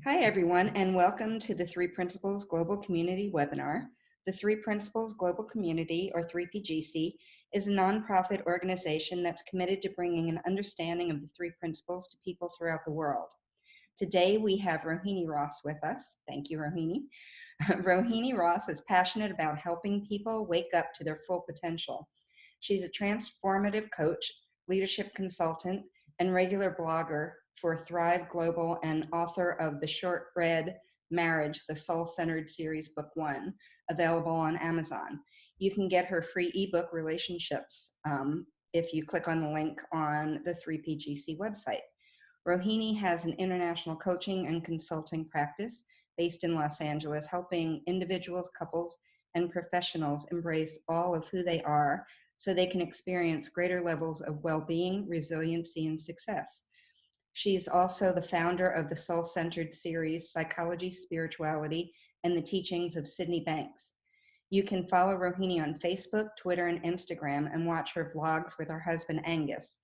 Hi, everyone, and welcome to the Three Principles Global Community webinar. The Three Principles Global Community, or 3PGC, is a nonprofit organization that's committed to bringing an understanding of the three principles to people throughout the world. Today, we have Rohini Ross with us. Thank you, Rohini. Rohini Ross is passionate about helping people wake up to their full potential. She's a transformative coach, leadership consultant, and regular blogger for Thrive Global and author of The Shortbread Marriage, the Soul-Centered Series Book 1, available on Amazon. You can get her free ebook Relationships if you click on the link on the 3PGC website. Rohini has an international coaching and consulting practice based in Los Angeles, helping individuals, couples, and professionals embrace all of who they are so they can experience greater levels of well-being, resiliency, and success. She's also the founder of the Soul-Centered series, Psychology, Spirituality, and the Teachings of Sydney Banks. You can follow Rohini on Facebook, Twitter, and Instagram, and watch her vlogs with her husband, Angus.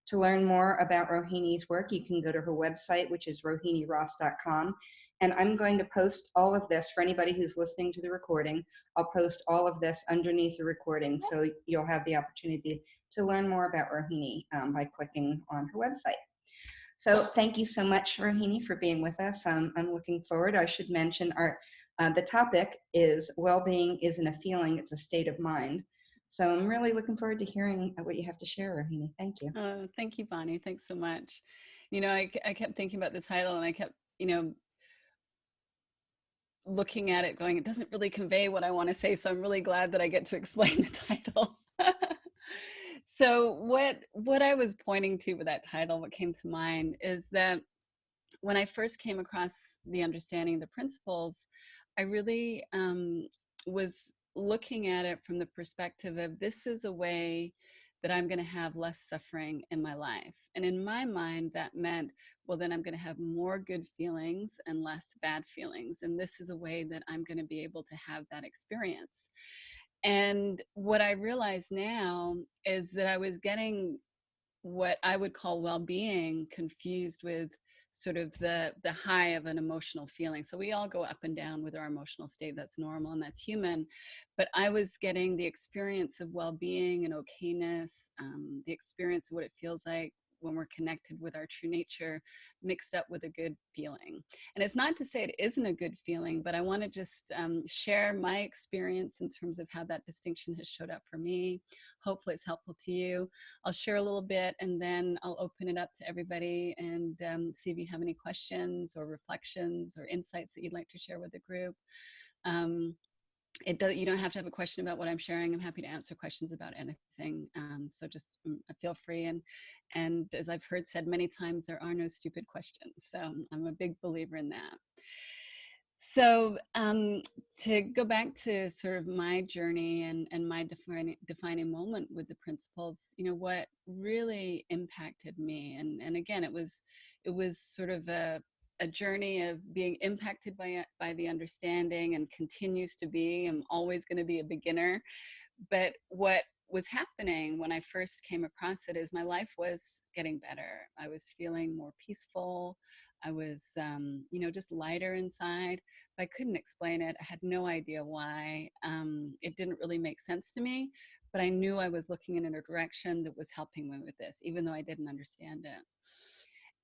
To learn more about Rohini's work, you can go to her website, which is rohiniross.com. And I'm going to post all of this for anybody who's listening to the recording. I'll post all of this underneath the recording, so you'll have the opportunity to learn more about Rohini by clicking on her website. So thank you so much, Rohini, for being with us. I'm looking forward. I should mention the topic is well-being isn't a feeling, it's a state of mind. So I'm really looking forward to hearing what you have to share, Rohini. Thank you. Thank you, Bonnie. Thanks so much. I kept thinking about the title, and I kept, looking at it going, it doesn't really convey what I want to say. So I'm really glad that I get to explain the title. So what I was pointing to with that title, what came to mind is that when I first came across the understanding of the principles, I really was looking at it from the perspective of this is a way that I'm going to have less suffering in my life. And in my mind, that meant, well, then I'm going to have more good feelings and less bad feelings. And this is a way that I'm going to be able to have that experience. And what I realize now is that I was getting what I would call well-being confused with sort of the high of an emotional feeling. So we all go up and down with our emotional state. That's normal and that's human. But I was getting the experience of well-being and okayness, the experience of what it feels like when we're connected with our true nature, mixed up with a good feeling. And it's not to say it isn't a good feeling, but I want to just share my experience in terms of how that distinction has showed up for me. Hopefully it's helpful to you. I'll share a little bit and then I'll open it up to everybody and see if you have any questions or reflections or insights that you'd like to share with the group. You don't have to have a question about what I'm sharing. I'm happy to answer questions about anything. So just feel free. And as I've heard said many times, there are no stupid questions. So I'm a big believer in that. So to go back to sort of my journey and my defining moment with the principles, what really impacted me, and again, it was sort of a journey of being impacted by the understanding and continues to be. I'm always going to be a beginner. But what was happening when I first came across it is my life was getting better. I was feeling more peaceful. I was, just lighter inside, but I couldn't explain it. I had no idea why. It didn't really make sense to me, but I knew I was looking in a direction that was helping me with this, even though I didn't understand it.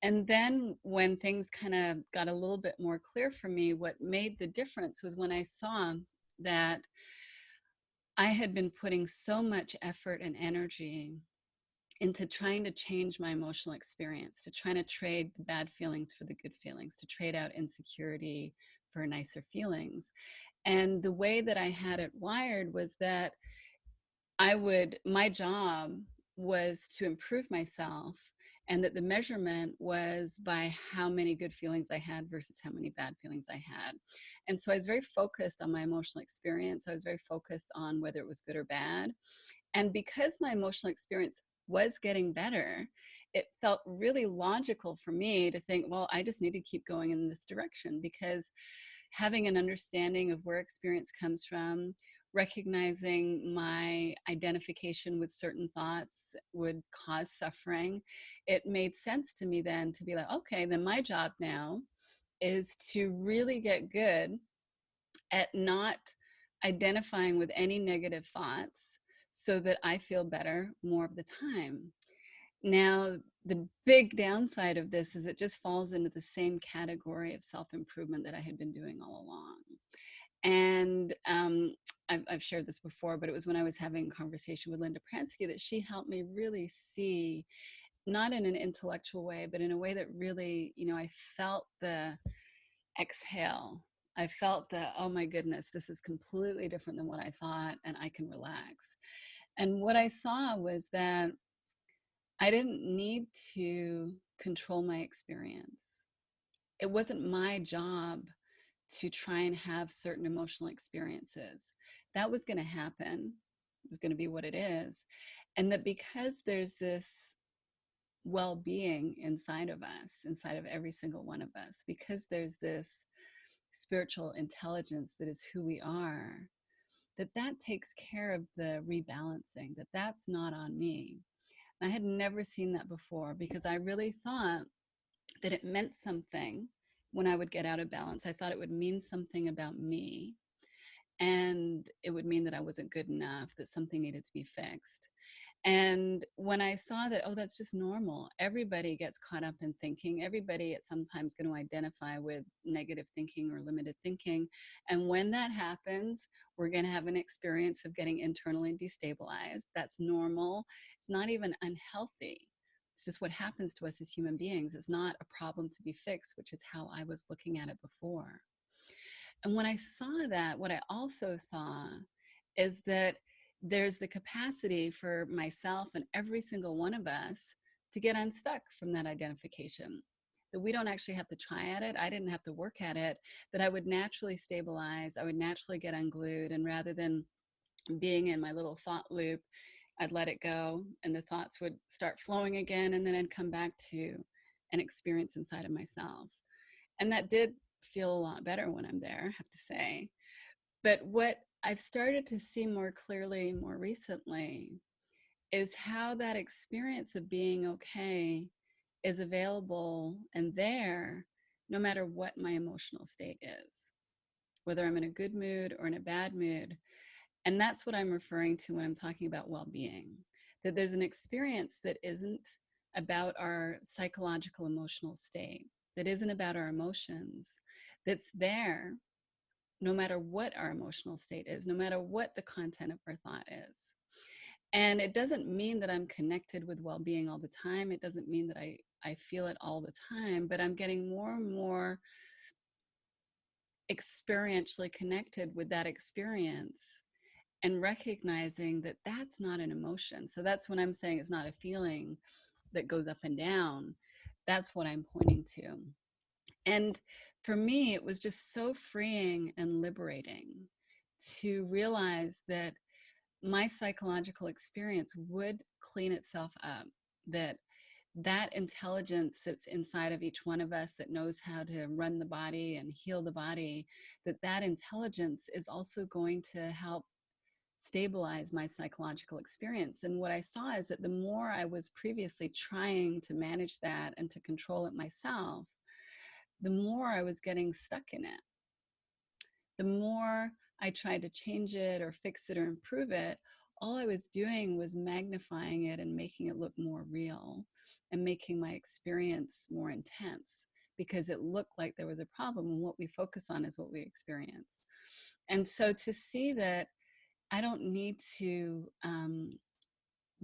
And then when things kind of got a little bit more clear for me, what made the difference was when I saw that I had been putting so much effort and energy into trying to change my emotional experience, to trying to trade the bad feelings for the good feelings, to trade out insecurity for nicer feelings. And the way that I had it wired was that my job was to improve myself, and that the measurement was by how many good feelings I had versus how many bad feelings I had. And so I was very focused on my emotional experience. I was very focused on whether it was good or bad. And because my emotional experience was getting better, it felt really logical for me to think, well, I just need to keep going in this direction, because having an understanding of where experience comes from, recognizing my identification with certain thoughts would cause suffering, it made sense to me then to be like, okay, then my job now is to really get good at not identifying with any negative thoughts so that I feel better more of the time. Now, the big downside of this is it just falls into the same category of self-improvement that I had been doing all along. And I've shared this before, but it was when I was having a conversation with Linda Pransky that she helped me really see, not in an intellectual way, but in a way that really, I felt the exhale. I felt the, oh my goodness, this is completely different than what I thought, and I can relax. And what I saw was that I didn't need to control my experience. It wasn't my job to try and have certain emotional experiences. That was going to happen. It was going to be what it is. And that because there's this well-being inside of us, inside of every single one of us, because there's this spiritual intelligence that is who we are, that takes care of the rebalancing, that's not on me. And I had never seen that before, because I really thought that it meant something when I would get out of balance. I thought it would mean something about me, and it would mean that I wasn't good enough, that something needed to be fixed. And when I saw that, oh, that's just normal. Everybody gets caught up in thinking. Everybody at some time is going to identify with negative thinking or limited thinking. And when that happens, we're going to have an experience of getting internally destabilized. That's normal. It's not even unhealthy. It's just what happens to us as human beings. It's not a problem to be fixed, which is how I was looking at it before. And when I saw that, what I also saw is that there's the capacity for myself and every single one of us to get unstuck from that identification. That we don't actually have to try at it. I didn't have to work at it. That I would naturally stabilize. I would naturally get unglued. And rather than being in my little thought loop, I'd let it go, and the thoughts would start flowing again. And then I'd come back to an experience inside of myself. And that did feel a lot better when I'm there, I have to say. But what I've started to see more clearly more recently is how that experience of being okay is available and there no matter what my emotional state is, whether I'm in a good mood or in a bad mood. And that's what I'm referring to when I'm talking about well-being, that there's an experience that isn't about our psychological emotional state, that isn't about our emotions, that's there no matter what our emotional state is, no matter what the content of our thought is. And it doesn't mean that I'm connected with well-being all the time. It doesn't mean that I feel it all the time, but I'm getting more and more experientially connected with that experience and recognizing that that's not an emotion. So that's when I'm saying it's not a feeling that goes up and down. That's what I'm pointing to. And for me, it was just so freeing and liberating to realize that my psychological experience would clean itself up, that that intelligence that's inside of each one of us that knows how to run the body and heal the body, that intelligence is also going to help stabilize my psychological experience. And what I saw is that the more I was previously trying to manage that and to control it myself, the more I was getting stuck in it. The more I tried to change it or fix it or improve it, all I was doing was magnifying it and making it look more real and making my experience more intense, because it looked like there was a problem, and what we focus on is what we experience. And so to see that I don't need to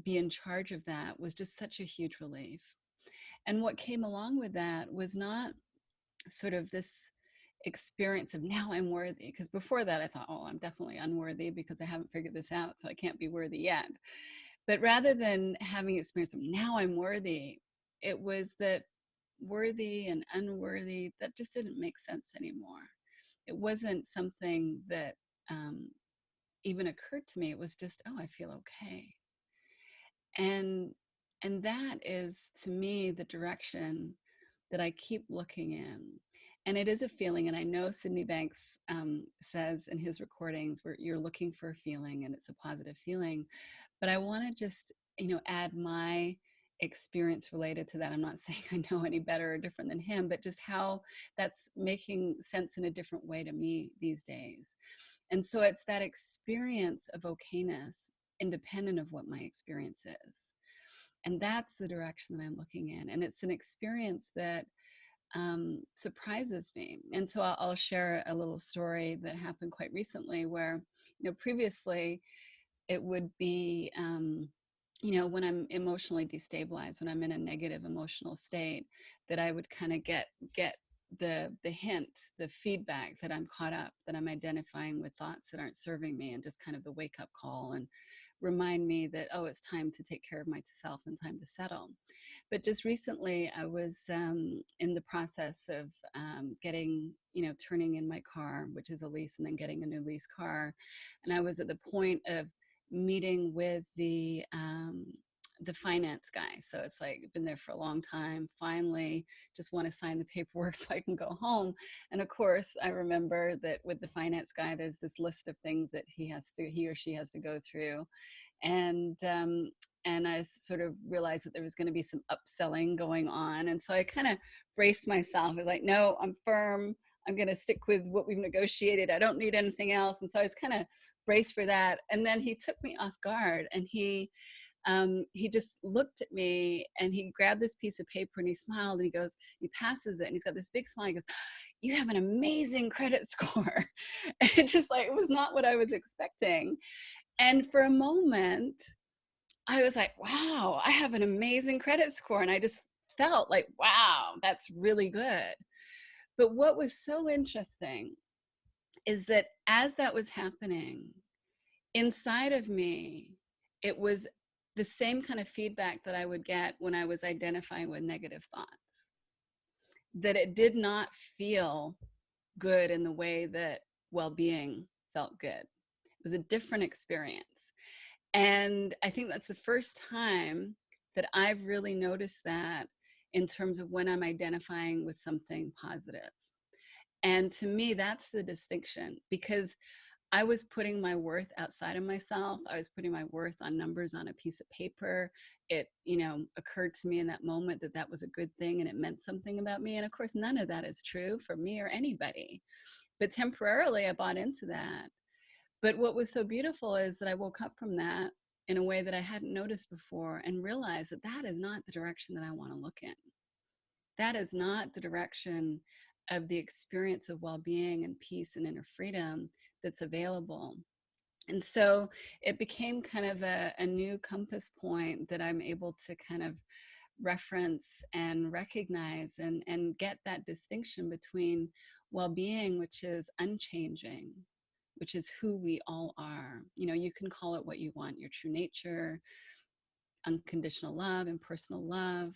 be in charge of that was just such a huge relief. And what came along with that was not sort of this experience of now I'm worthy, because before that I thought, oh, I'm definitely unworthy because I haven't figured this out, so I can't be worthy yet. But rather than having experience of now I'm worthy, it was that worthy and unworthy, that just didn't make sense anymore. It wasn't something that even occurred to me. It was just, oh, I feel okay. And that is, to me, the direction that I keep looking in. And it is a feeling. And I know Sydney Banks says in his recordings where you're looking for a feeling and it's a positive feeling. But I want to just, add my experience related to that. I'm not saying I know any better or different than him, but just how that's making sense in a different way to me these days. And so it's that experience of okayness independent of what my experience is. And that's the direction that I'm looking in. And it's an experience that surprises me. And so I'll share a little story that happened quite recently where, previously it would be, when I'm emotionally destabilized, when I'm in a negative emotional state, that I would kind of get the hint, the feedback that I'm caught up, that I'm identifying with thoughts that aren't serving me, and just kind of the wake up call and remind me that, oh, it's time to take care of myself and time to settle. But just recently, I was in the process of getting, turning in my car, which is a lease, and then getting a new lease car. And I was at the point of meeting with the finance guy. So it's like, been there for a long time. Finally, just want to sign the paperwork so I can go home. And of course, I remember that with the finance guy, there's this list of things that he or she has to go through. And I sort of realized that there was going to be some upselling going on. And so I kind of braced myself. I was like, no, I'm firm. I'm going to stick with what we've negotiated. I don't need anything else. And so I was kind of braced for that. And then he took me off guard, and he just looked at me, and he grabbed this piece of paper and he smiled, and he passes it, and he's got this big smile. He goes, you have an amazing credit score. And it just like, it was not what I was expecting. And for a moment, I was like, wow, I have an amazing credit score. And I just felt like, wow, that's really good. But what was so interesting is that as that was happening, inside of me, it was the same kind of feedback that I would get when I was identifying with negative thoughts, that it did not feel good in the way that well-being felt good. It was a different experience. And I think that's the first time that I've really noticed that in terms of when I'm identifying with something positive. And to me, that's the distinction, because I was putting my worth outside of myself. I was putting my worth on numbers on a piece of paper. It, occurred to me in that moment that that was a good thing and it meant something about me. And of course, none of that is true for me or anybody. But temporarily, I bought into that. But what was so beautiful is that I woke up from that in a way that I hadn't noticed before, and realized that that is not the direction that I want to look in. That is not the direction of the experience of well-being and peace and inner freedom that's available. And so it became kind of a new compass point that I'm able to kind of reference and recognize, and get that distinction between well-being, which is unchanging, which is who we all are. You can call it what you want, your true nature, unconditional love, impersonal love,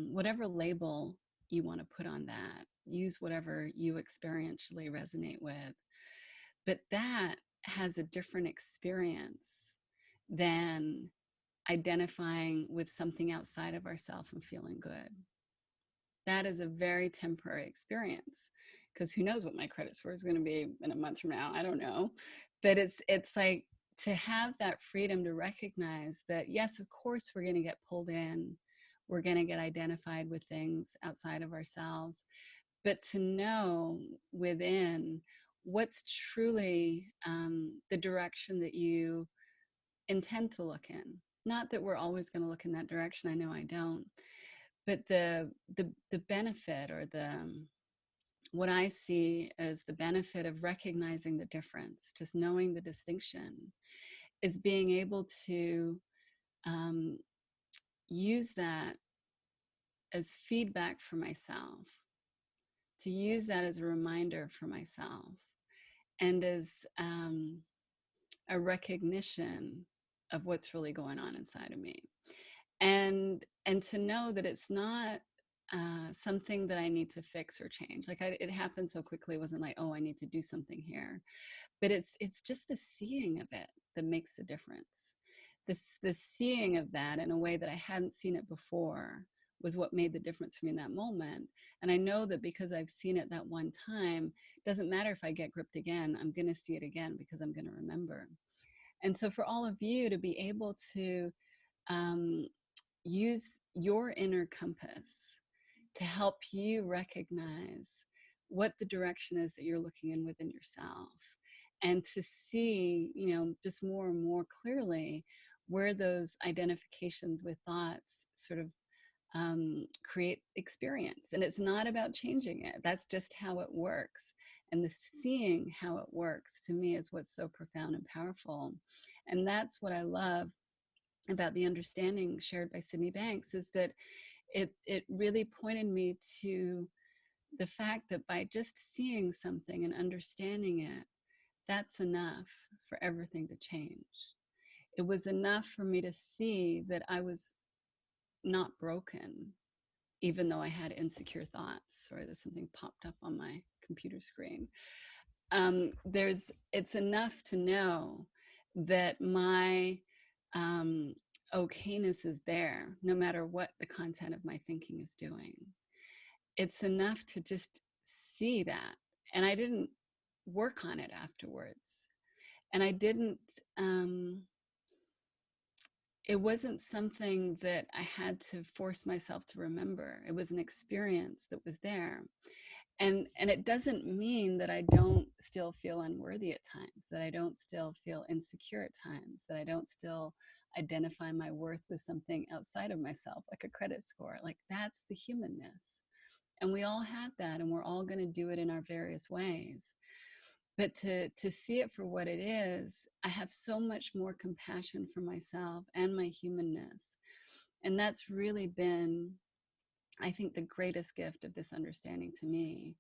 whatever label you want to put on that. Use whatever you experientially resonate with. But that has a different experience than identifying with something outside of ourselves and feeling good. That is a very temporary experience, because who knows what my credit score is going to be in a month from now. I don't know. But it's like, to have that freedom to recognize that, yes, of course, we're going to get pulled in. We're going to get identified with things outside of ourselves. But to know within what's truly the direction that you intend to look in. Not that we're always going to look in that direction. I know I don't. But the benefit, or what I see as the benefit of recognizing the difference, just knowing the distinction, is being able to use that as feedback for myself, to use that as a reminder for myself, and as a recognition of what's really going on inside of me. And to know that it's not something that I need to fix or change. Like, it happened so quickly. It wasn't like, oh, I need to do something here. But it's just the seeing of it that makes the difference. The seeing of that in a way that I hadn't seen it before was what made the difference for me in that moment. And I know that because I've seen it that one time, it doesn't matter if I get gripped again, I'm going to see it again, because I'm going to remember. And so for all of you to be able to use your inner compass to help you recognize what the direction is that you're looking in within yourself, and to see, just more and more clearly where those identifications with thoughts sort of create experience. And it's not about changing it. That's just how it works. And the seeing how it works, to me, is what's so profound and powerful. And that's what I love about the understanding shared by Sydney Banks, is that it really pointed me to the fact that by just seeing something and understanding it, that's enough for everything to change. It was enough for me to see that I was not broken, even though I had insecure thoughts. Sorry, there's something popped up on my computer screen. It's enough to know that my okayness is there, no matter what the content of my thinking is doing. It's enough to just see that. And I didn't work on it afterwards. And I didn't, it wasn't something that I had to force myself to remember. It was an experience that was there. And it doesn't mean that I don't still feel unworthy at times, that I don't still feel insecure at times, that I don't still identify my worth with something outside of myself, like a credit score. Like, that's the humanness. And we all have that, and we're all going to do it in our various ways. But to see it for what it is, I have so much more compassion for myself and my humanness. And that's really been, I think, the greatest gift of this understanding to me,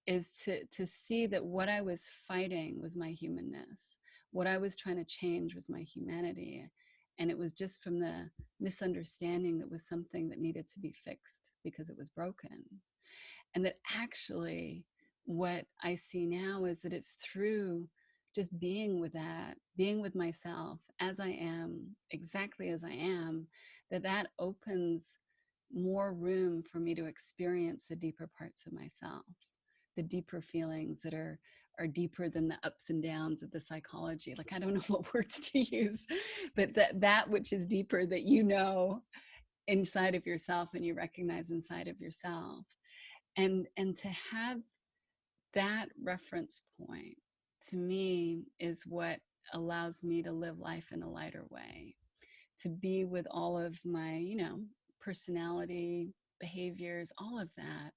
is to see that what I was fighting was my humanness. What I was trying to change was my humanity. And it was just from the misunderstanding that was something that needed to be fixed because it was broken. And that actually what I see now is that it's through just being with that, being with myself as I am, exactly as I am, that opens more room for me to experience the deeper parts of myself, the deeper feelings that are deeper than the ups and downs of the psychology. Like, I don't know what words to use, but that which is deeper, that inside of yourself and you recognize inside of yourself. And to have that reference point, to me, is what allows me to live life in a lighter way, to be with all of my, personality, behaviors, all of that,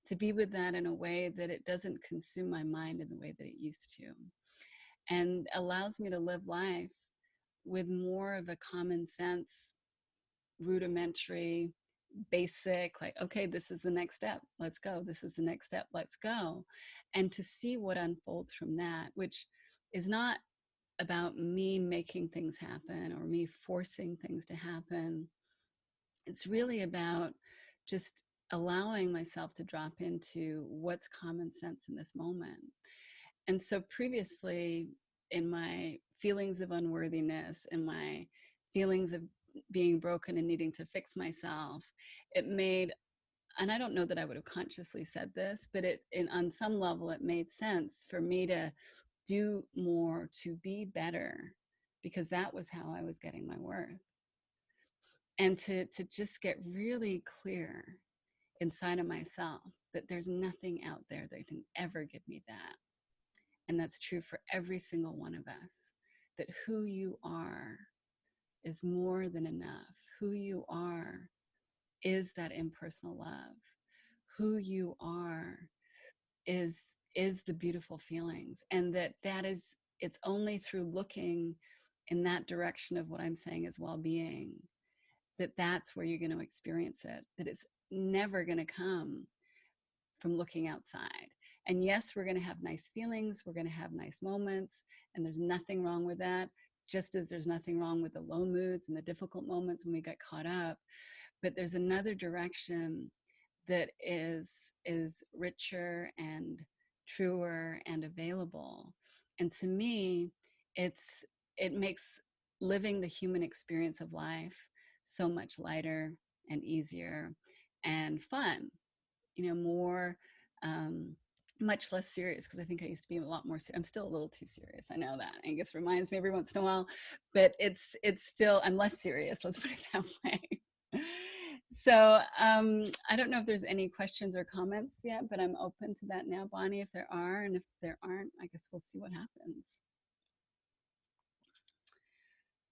to be with that in a way that it doesn't consume my mind in the way that it used to, and allows me to live life with more of a common sense, rudimentary, basic, like, okay, this is the next step, let's go, this is the next step, let's go. And to see what unfolds from that, which is not about me making things happen or me forcing things to happen. It's really about just allowing myself to drop into what's common sense in this moment. And so previously, in my feelings of unworthiness and my feelings of being broken and needing to fix myself, it made, and I don't know that I would have consciously said this, but on some level, it made sense for me to do more, to be better, because that was how I was getting my worth. And to just get really clear inside of myself that there's nothing out there that can ever give me that. And that's true for every single one of us, that who you are is more than enough. Who you are is that impersonal love. Who you are is the beautiful feelings. And that is, it's only through looking in that direction of what I'm saying is well-being, that's where you're going to experience it, that it's never going to come from looking outside. And yes, we're going to have nice feelings, we're going to have nice moments, and there's nothing wrong with that, just as there's nothing wrong with the low moods and the difficult moments when we get caught up. But there's another direction that is richer and truer and available. And to me, it makes living the human experience of life so much lighter and easier and fun, more, much less serious, because I think I used to be a lot more serious. I'm still a little too serious, I know that. Angus reminds me every once in a while, but it's still, I'm less serious, let's put it that way. So I don't know if there's any questions or comments yet, but I'm open to that now, Bonnie, if there are. And if there aren't, I guess we'll see what happens.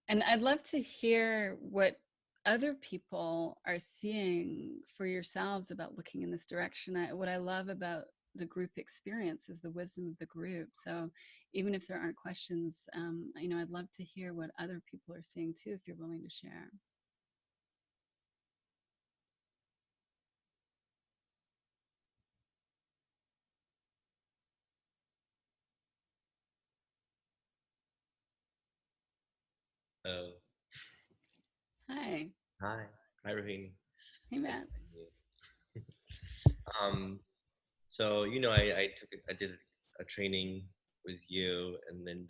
And I'd love to hear what other people are seeing for yourselves about looking in this direction. What I love about the group experience is the wisdom of the group. So even if there aren't questions, you know, I'd love to hear what other people are seeing too, if you're willing to share. Oh, Hi. hi. Hi, Rohini. Hey, Matt. Um, so I did a training with you, and then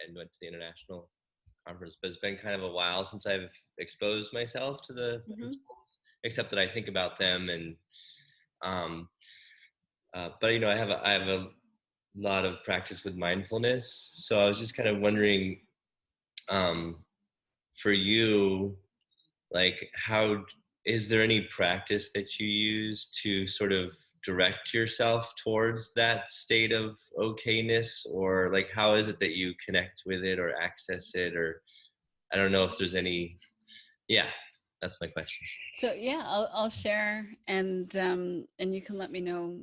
and went to the international conference. But it's been kind of a while since I've exposed myself to the principles, except that I think about them, and um, but I have a lot of practice with mindfulness. So I was just kind of wondering, um, for you, like, how is there any practice that you use to sort of direct yourself towards that state of okayness, or like how is it that you connect with it or access it, or I don't know if there's any. Yeah, that's my question. So yeah, I'll share, and you can let me know,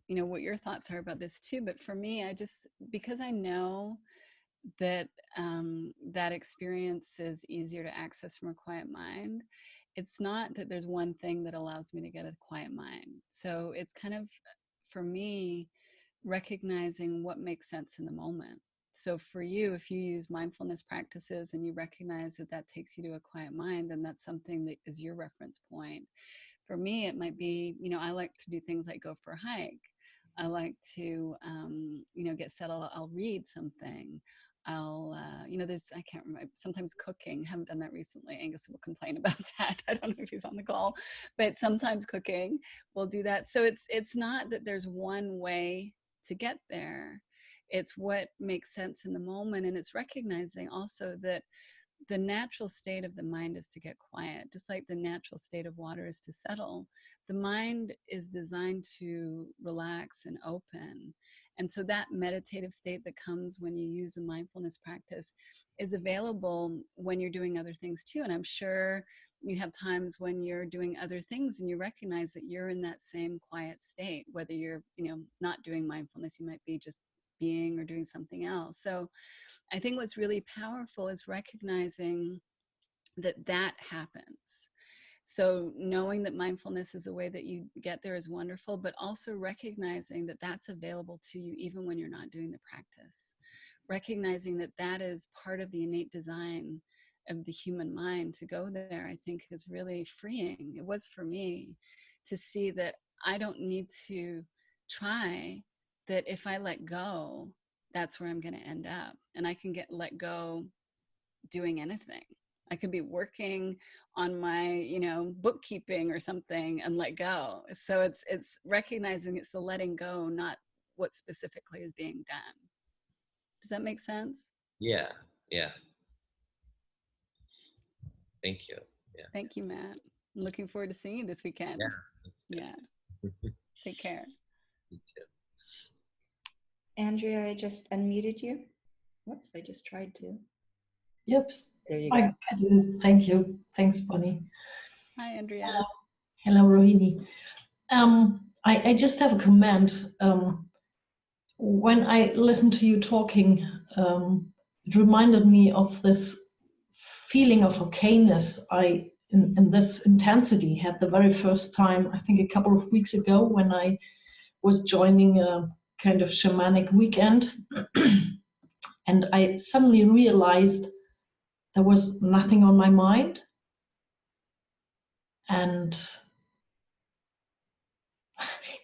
you know, what your thoughts are about this too. But for me, I just, because I know that that experience is easier to access from a quiet mind. It's not that there's one thing that allows me to get a quiet mind. So it's kind of, for me, recognizing what makes sense in the moment. So for you, if you use mindfulness practices and you recognize that that takes you to a quiet mind, then that's something that is your reference point. For me, it might be, you know, I like to do things like go for a hike. I like to, you know, get settled. I'll read something. I'll, you know, I can't remember, sometimes cooking. Haven't done that recently. Angus will complain about that. I don't know if he's on the call, but sometimes cooking, we'll do that. So it's not that there's one way to get there. It's what makes sense in the moment. And it's recognizing also that the natural state of the mind is to get quiet, just like the natural state of water is to settle. The mind is designed to relax and open. And so that meditative state that comes when you use a mindfulness practice is available when you're doing other things too. And I'm sure you have times when you're doing other things and you recognize that you're in that same quiet state, whether you're, you know, not doing mindfulness, you might be just being or doing something else. So I think what's really powerful is recognizing that that happens. So knowing that mindfulness is a way that you get there is wonderful, but also recognizing that that's available to you even when you're not doing the practice. Recognizing that that is part of the innate design of the human mind to go there, I think is really freeing. It was for me to see that I don't need to try, that if I let go, that's where I'm going to end up. And I can let go doing anything. I could be working on my, you know, bookkeeping or something and let go. So it's recognizing it's the letting go, not what specifically is being done. Does that make sense? Yeah, yeah. Thank you. Yeah. Thank you, Matt. I'm looking forward to seeing you this weekend. Yeah. Yeah. Take care. Me too. Andrea, I just unmuted you. Whoops, I just tried to. Yep. There you I go. did. Thank you. Thanks, Bonnie. Hi, Andrea. Hello, Rohini. I just have a comment. When I listened to you talking, it reminded me of this feeling of okayness I, in this intensity, had the very first time, I think a couple of weeks ago, when I was joining a kind of shamanic weekend. And I suddenly realized there was nothing on my mind. And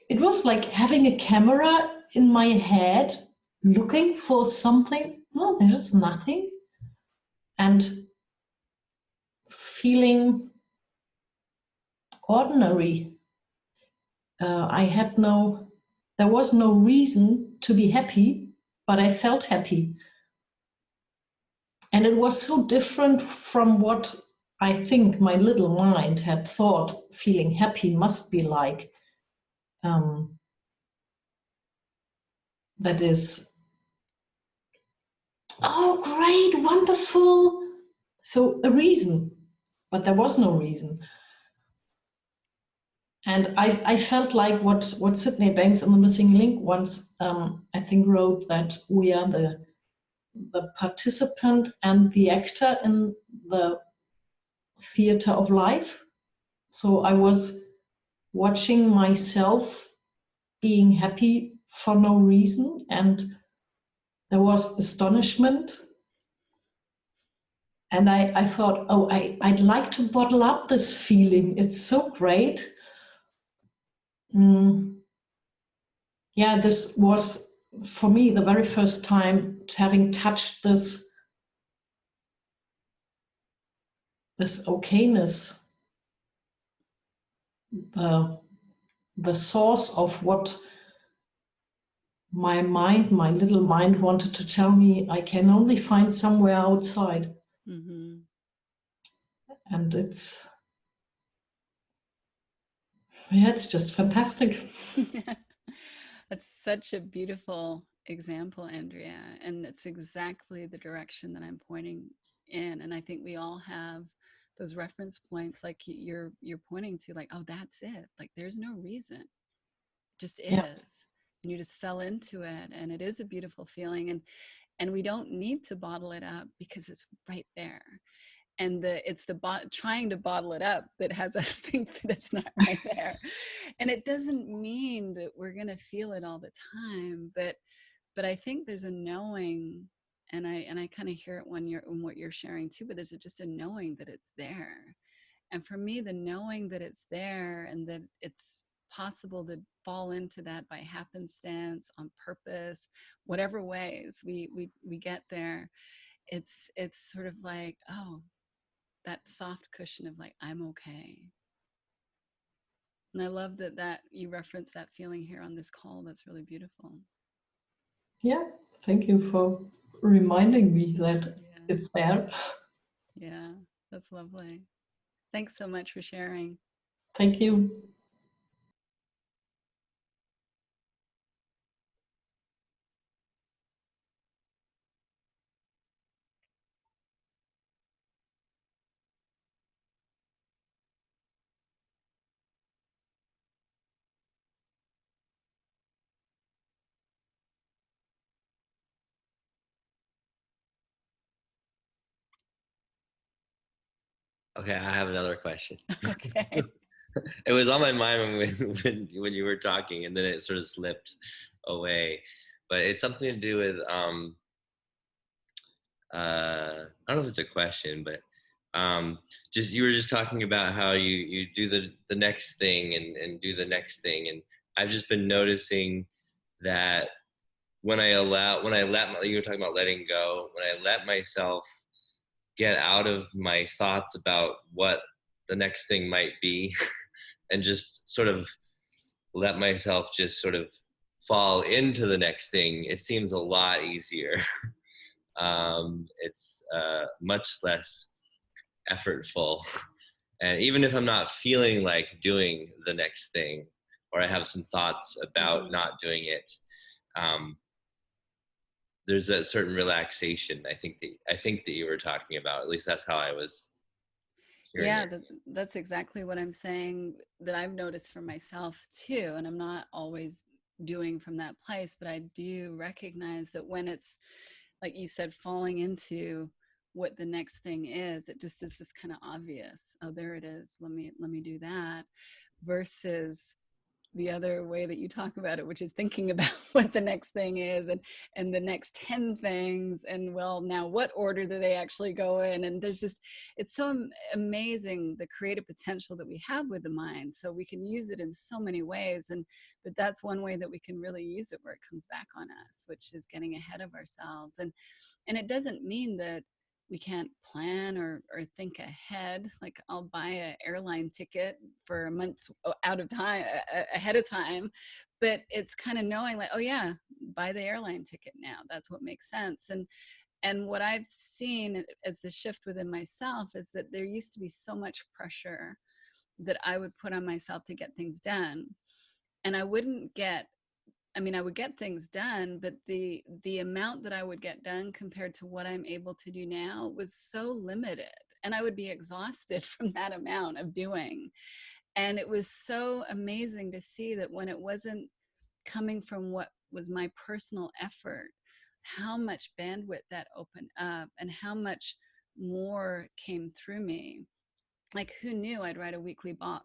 it was like having a camera in my head looking for something. No, there's nothing. And feeling ordinary. There was no reason to be happy, but I felt happy. And it was so different from what I think my little mind had thought feeling happy must be like, that is, oh, great, wonderful. So a reason, but there was no reason. And I felt like what Sydney Banks in The Missing Link once, I think, wrote, that we are the participant and the actor in the theater of life. So I was watching myself being happy for no reason, and there was astonishment. And I thought, oh, I'd like to bottle up this feeling. It's so great. Yeah, this was for me the very first time having touched this okayness, the source of what my little mind wanted to tell me I can only find somewhere outside. Mm-hmm. And it's just fantastic. That's such a beautiful example, Andrea, and it's exactly the direction that I'm pointing in. And I think we all have those reference points, like you're pointing to, like, oh, that's it. Like, there's no reason, it just is. Yeah. And you just fell into it, and it is a beautiful feeling. And we don't need to bottle it up because it's right there. And it's trying to bottle it up that has us think that it's not right there. And it doesn't mean that we're going to feel it all the time, but I think there's a knowing, and I kind of hear it in what you're sharing too, but there's just a knowing that it's there. And for me, the knowing that it's there and that it's possible to fall into that by happenstance, on purpose, whatever ways we get there, it's sort of like, oh, that soft cushion of, like, I'm okay. And I love that you reference that feeling here on this call. That's really beautiful. Yeah, thank you for reminding me that it's there. Yeah, that's lovely. Thanks so much for sharing. Thank you. Okay, I have another question. Okay. It was on my mind when you were talking, and then it sort of slipped away. But it's something to do with I don't know if it's a question, but just you were just talking about how you do the next thing and do the next thing, and I've just been noticing that when I you were talking about letting go, when I let myself get out of my thoughts about what the next thing might be and just sort of let myself just sort of fall into the next thing, it seems a lot easier. It's much less effortful. And even if I'm not feeling like doing the next thing, or I have some thoughts about not doing it, there's a certain relaxation. I think that you were talking about. At least that's how I was hearing Yeah, it. that's exactly what I'm saying, that I've noticed for myself too. And I'm not always doing from that place, but I do recognize that when it's, like you said, falling into what the next thing is, it just is just kind of obvious. Oh, there it is. Let me do that. Versus the other way that you talk about it, which is thinking about what the next thing is, and the next 10 things, and, well, now what order do they actually go in? And there's just, it's so amazing the creative potential that we have with the mind. So we can use it in so many ways, but that's one way that we can really use it, where it comes back on us, which is getting ahead of ourselves. And it doesn't mean that we can't plan or think ahead. Like, I'll buy an airline ticket for months out of time, ahead of time, but it's kind of knowing, like, oh yeah, buy the airline ticket now. That's what makes sense. And And what I've seen as the shift within myself is that there used to be so much pressure that I would put on myself to get things done. And I would get things done, but the amount that I would get done compared to what I'm able to do now was so limited. And I would be exhausted from that amount of doing. And it was so amazing to see that when it wasn't coming from what was my personal effort, how much bandwidth that opened up and how much more came through me. Like, who knew I'd write a weekly blog,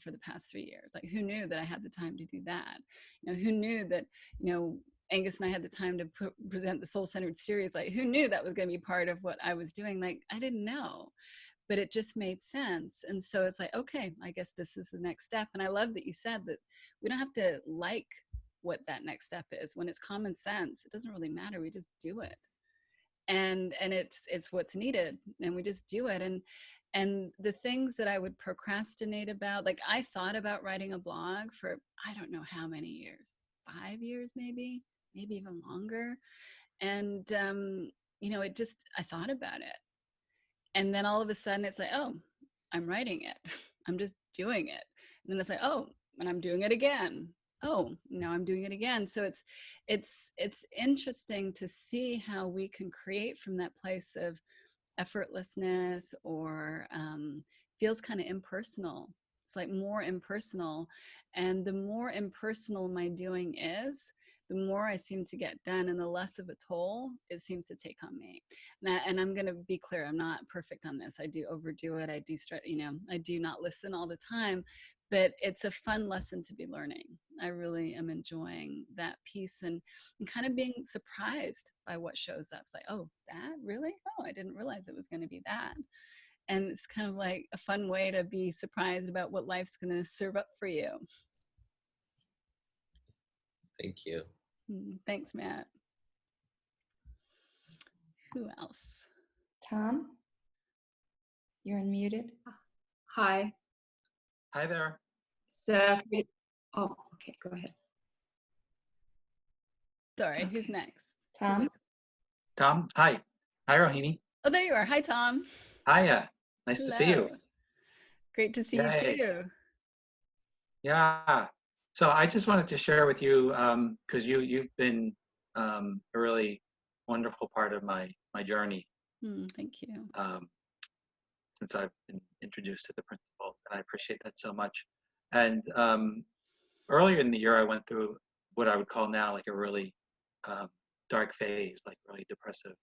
for the past 3 years? Like, who knew that I had the time to do that? Who knew that, Angus and I had the time to present the Soul-Centered series? Like, who knew that was going to be part of what I was doing? Like, I didn't know, but it just made sense. And so it's like, okay, I guess this is the next step. And I love that you said that we don't have to like what that next step is. When it's common sense, it doesn't really matter. We just do it. And it's what's needed, and we just do it. And the things that I would procrastinate about, like, I thought about writing a blog for, I don't know how many years, 5 years, maybe even longer. And, I thought about it. And then all of a sudden it's like, oh, I'm writing it. I'm just doing it. And then it's like, oh, and I'm doing it again. Oh, now I'm doing it again. So it's interesting to see how we can create from that place of effortlessness, or feels kind of impersonal. It's like more impersonal. And the more impersonal my doing is, the more I seem to get done, and the less of a toll it seems to take on me. And I'm going to be clear, I'm not perfect on this. I do overdo it. I do I do not listen all the time, but it's a fun lesson to be learning. I really am enjoying that piece, and kind of being surprised by what shows up. It's like, oh, that really? Oh, I didn't realize it was going to be that. And it's kind of like a fun way to be surprised about what life's going to serve up for you. Thank you. Thanks, Matt. Who else? Tom, you're unmuted. Hi. Hi there. So, oh, okay, go ahead. Sorry, Okay. who's next? Tom? Tom, hi. Hi, Rohini. Oh, there you are. Hi, Tom. Hiya. Nice to see you. Hello. Great to see Yay. you too. Yeah. So I just wanted to share with you, because you've been a really wonderful part of my journey Thank you. since I've been introduced to the principles, and I appreciate that so much. And earlier in the year, I went through what I would call now like a really dark phase, like really depressive.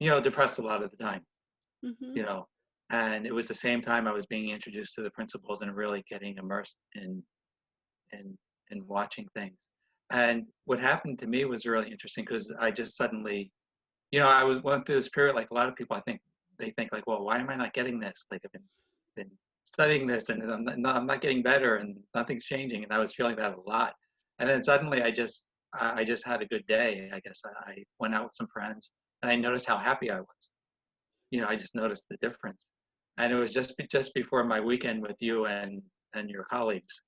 Depressed a lot of the time. Mm-hmm. And it was the same time I was being introduced to the principles and really getting immersed in watching things. And what happened to me was really interesting, because I just suddenly, I went through this period, like a lot of people, I think they think like, well, why am I not getting this? Like, I've been studying this, and I'm not getting better, and nothing's changing. And I was feeling that a lot. And then suddenly I just had a good day. I guess I went out with some friends, and I noticed how happy I was. I just noticed the difference. And it was just before my weekend with you and your colleagues,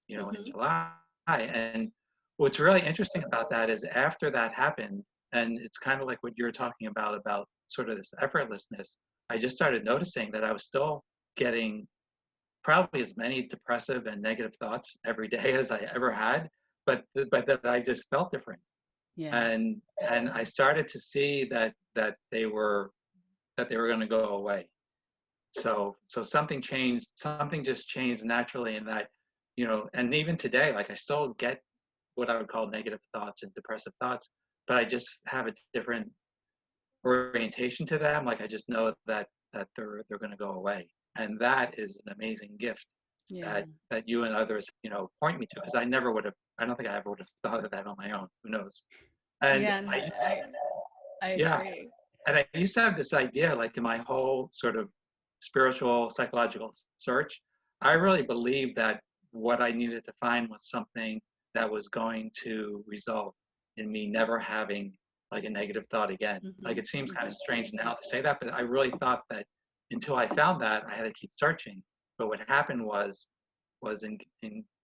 in July. And what's really interesting about that is after that happened, and it's kind of like what you're talking about sort of this effortlessness, I just started noticing that I was still getting probably as many depressive and negative thoughts every day as I ever had, but that I just felt different. Yeah. And I started to see that they were going to go away. So something changed. Something just changed naturally in that, and even today, like, I still get what I would call negative thoughts and depressive thoughts, but I just have a different orientation to them. Like, I just know that they're going to go away, and that is an amazing gift. Yeah. that you and others, point me to, because I don't think I ever would have thought of that on my own. Who knows? And yeah, no, I yeah. agree. And I used to have this idea, like, in my whole sort of spiritual, psychological search, I really believed that what I needed to find was something that was going to result in me never having like a negative thought again. Like, it seems kind of strange now to say that, but I really thought that until I found that, I had to keep searching. But what happened was in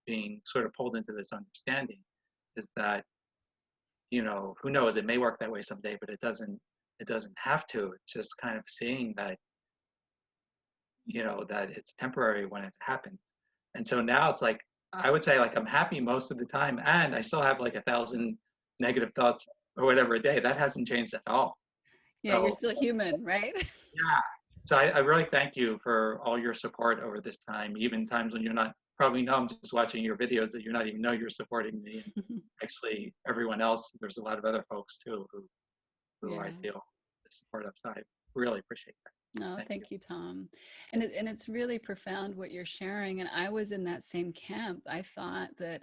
being sort of pulled into this understanding is that, who knows, it may work that way someday, but it it doesn't have to. It's just kind of seeing that, you know, that it's temporary when it happens. And so now it's like, I would say like I'm happy most of the time, and I still have like 1,000 negative thoughts or whatever a day. That hasn't changed at all. Yeah, you're So still human, right? yeah. So I really thank you for all your support over this time, even times when you're not, probably know I'm just watching your videos that you're not even know you're supporting me. And actually everyone else, there's a lot of other folks too who I Yeah. feel support of. So I really appreciate that. Oh, Thank thank you, Tom. And it's really profound what you're sharing. And I was in that same camp. I thought that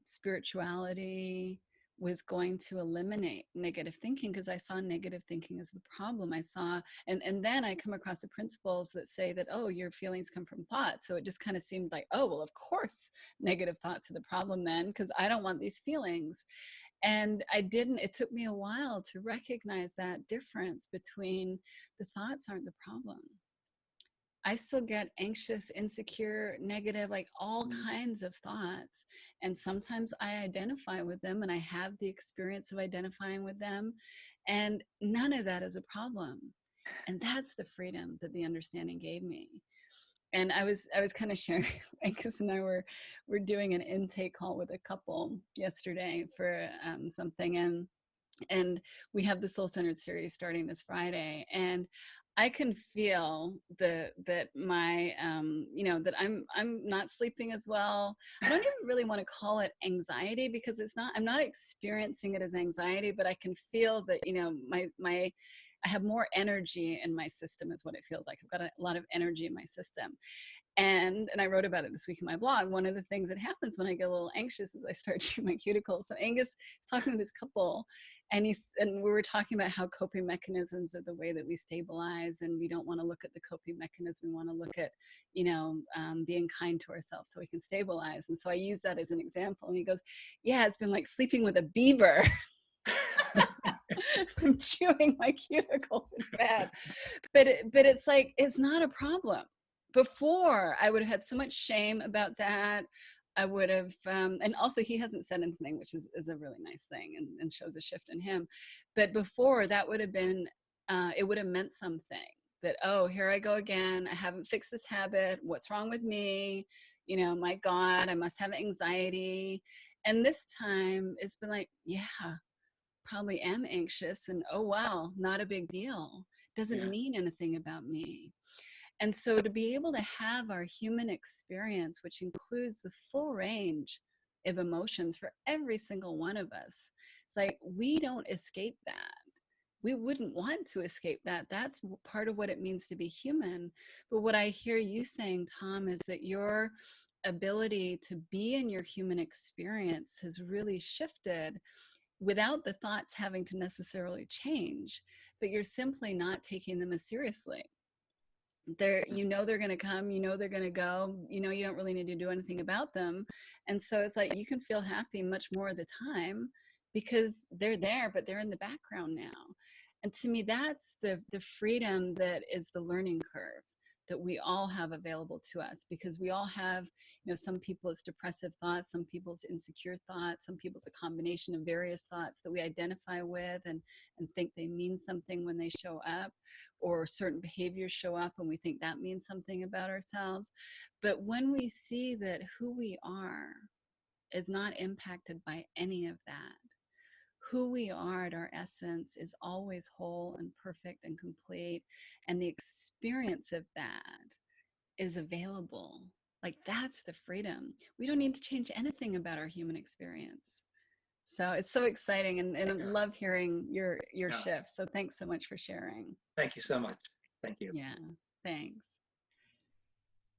spirituality was going to eliminate negative thinking because I saw negative thinking as the problem. I saw, and then I come across the principles that say that, oh, your feelings come from thoughts. So it just kind of seemed like, oh, well, of course, negative thoughts are the problem then, because I don't want these feelings. And it took me a while to recognize that difference between the thoughts aren't the problem. I still get anxious, insecure, negative, like all kinds of thoughts. And sometimes I identify with them and I have the experience of identifying with them. And none of that is a problem. And that's the freedom that the understanding gave me. And I was kind of sharing, Angus and I were doing an intake call with a couple yesterday for something. And we have the Soul-Centered series starting this Friday. And I can feel that my that I'm not sleeping as well. I don't even really want to call it anxiety because I'm not experiencing it as anxiety, but I can feel that, you know, I have more energy in my system is what it feels like. I've got a lot of energy in my system. And I wrote about it this week in my blog. One of the things that happens when I get a little anxious is I start chewing my cuticles. So Angus is talking to this couple, and we were talking about how coping mechanisms are the way that we stabilize, and we don't want to look at the coping mechanism. We want to look at, being kind to ourselves so we can stabilize. And so I use that as an example. And he goes, "Yeah, it's been like sleeping with a beaver." I'm chewing my cuticles in bed, but it's like it's not a problem. Before, I would have had so much shame about that. I would have, and also he hasn't said anything, which is a really nice thing and shows a shift in him. But before, that would have been, it would have meant something that, oh, here I go again. I haven't fixed this habit. What's wrong with me? You know, my God, I must have anxiety. And this time it's been like, yeah, probably am anxious, and oh, wow, not a big deal. Doesn't mean anything about me. And so to be able to have our human experience, which includes the full range of emotions for every single one of us, it's like we don't escape that. We wouldn't want to escape that. That's part of what it means to be human. But what I hear you saying, Tom, is that your ability to be in your human experience has really shifted without the thoughts having to necessarily change, but you're simply not taking them as seriously. They're going to come, they're going to go, you don't really need to do anything about them. And so it's like you can feel happy much more of the time because they're there, but they're in the background now. And to me, that's the freedom that is the learning curve that we all have available to us, because we all have, some people's depressive thoughts, some people's insecure thoughts, some people's a combination of various thoughts that we identify with and think they mean something when they show up, or certain behaviors show up and we think that means something about ourselves. But when we see that who we are is not impacted by any of that, who we are at our essence is always whole and perfect and complete, and the experience of that is available. Like, that's the freedom. We don't need to change anything about our human experience. So it's so exciting, and I love hearing your shifts. So thanks so much for sharing. Thank you so much. Thank you. Yeah, thanks.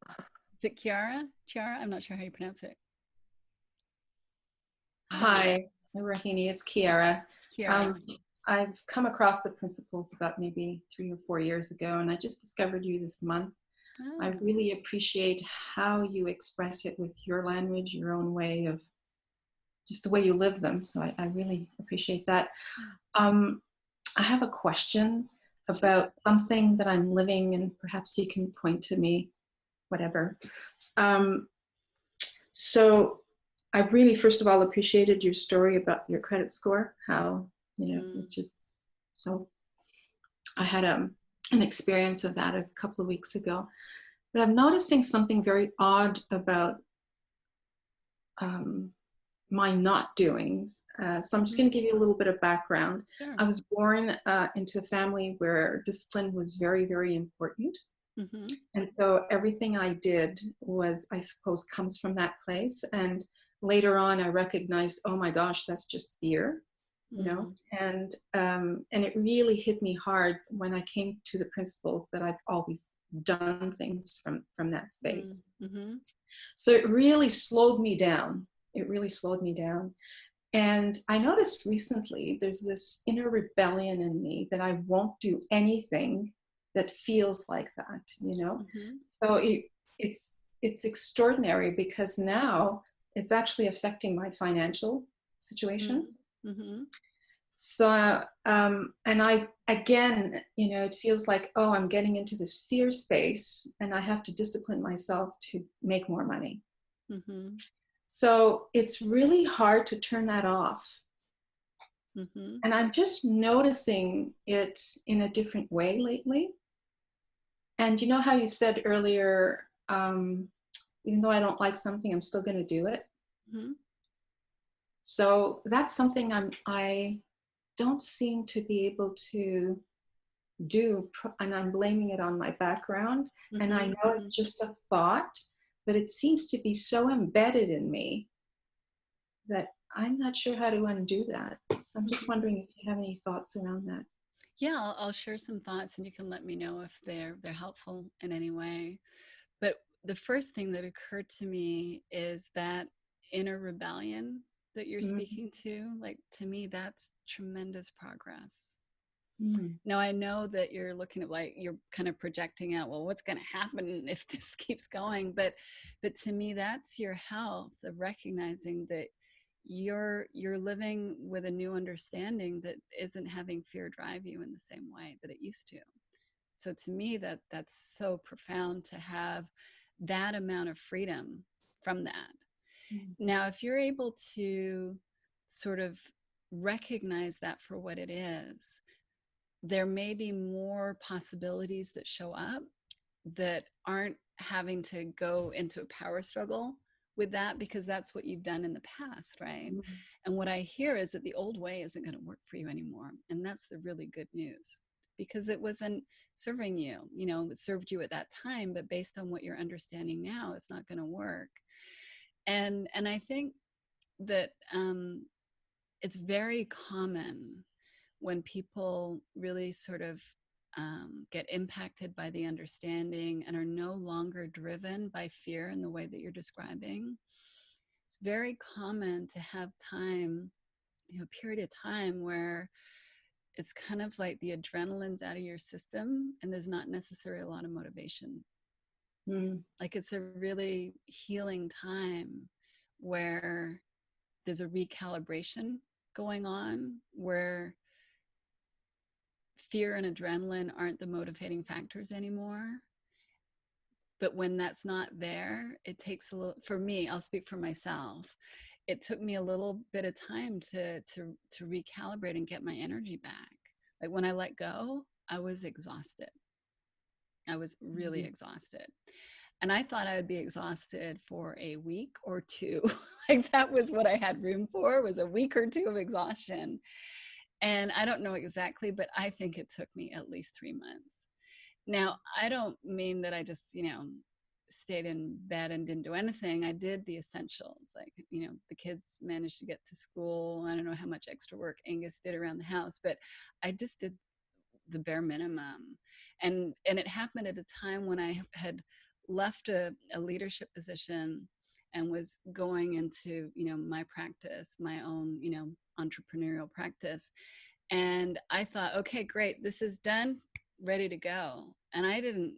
Is it Chiara? Chiara? I'm not sure how you pronounce it. Hi, Rohini, it's Chiara. Chiara. I've come across the principles about maybe 3 or 4 years ago, and I just discovered you this month. Oh. I really appreciate how you express it with your language, your own way of just the way you live them. So I really appreciate that. I have a question about something that I'm living, and perhaps you can point to me, whatever. So I really, first of all, appreciated your story about your credit score, how, it's just So I had an experience of that a couple of weeks ago. But I'm noticing something very odd about my not doings. So I'm just going to give you a little bit of background. Sure. I was born into a family where discipline was very, very important. Mm-hmm. And so everything I did was, I suppose, comes from that place. And later on, I recognized, oh my gosh, that's just fear, you know? And it really hit me hard when I came to the principles that I've always done things from that space. Mm-hmm. So it really slowed me down. It really slowed me down. And I noticed recently there's this inner rebellion in me that I won't do anything that feels like that, you know? Mm-hmm. So it's extraordinary because now it's actually affecting my financial situation. Mm-hmm. So, and I, again, you know, it feels like, oh, I'm getting into this fear space and I have to discipline myself to make more money. Mm-hmm. So it's really hard to turn that off. Mm-hmm. And I'm just noticing it in a different way lately. And you know how you said earlier, even though I don't like something, I'm still going to do it. Mm-hmm. So that's something I don't seem to be able to do, and I'm blaming it on my background. Mm-hmm. And I know it's just a thought, but it seems to be so embedded in me that I'm not sure how to undo that. So I'm just wondering if you have any thoughts around that. Yeah, I'll share some thoughts and you can let me know if they're helpful in any way. But the first thing that occurred to me is that inner rebellion that you're speaking to. Like, to me, that's tremendous progress. Now, I know that you're looking at, like, you're kind of projecting out, well, what's going to happen if this keeps going? But to me, that's your health of recognizing that you're living with a new understanding that isn't having fear drive you in the same way that it used to. So to me, that's so profound to have that amount of freedom from that. Now, if you're able to sort of recognize that for what it is, there may be more possibilities that show up that aren't having to go into a power struggle with that, because that's what you've done in the past, right? And what I hear is that the old way isn't going to work for you anymore. And that's the really good news, because it wasn't serving you, you know, it served you at that time, but based on what you're understanding now, it's not going to work. And I think that it's very common when people really sort of get impacted by the understanding and are no longer driven by fear in the way that you're describing. It's very common to have time, you know, a period of time where it's kind of like the adrenaline's out of your system and there's not necessarily a lot of motivation. Like, it's a really healing time where there's a recalibration going on, where fear and adrenaline aren't the motivating factors anymore. But when that's not there, it takes a little, for me, I'll speak for myself, it took me a little bit of time to recalibrate and get my energy back. Like, when I let go, I was exhausted. I was really exhausted. And I thought I would be exhausted for a week or two. Like, that was what I had room for, was a week or two of exhaustion. And I don't know exactly, but I think it took me at least 3 months. Now, I don't mean that I just, you know, stayed in bed and didn't do anything. I did the essentials. Like, you know, the kids managed to get to school. I don't know how much extra work Angus did around the house, but I just did the bare minimum. And it happened at a time when I had left a leadership position and was going into, you know, my practice, my own, you know, entrepreneurial practice. And I thought, okay, great, this is done, ready to go. And I didn't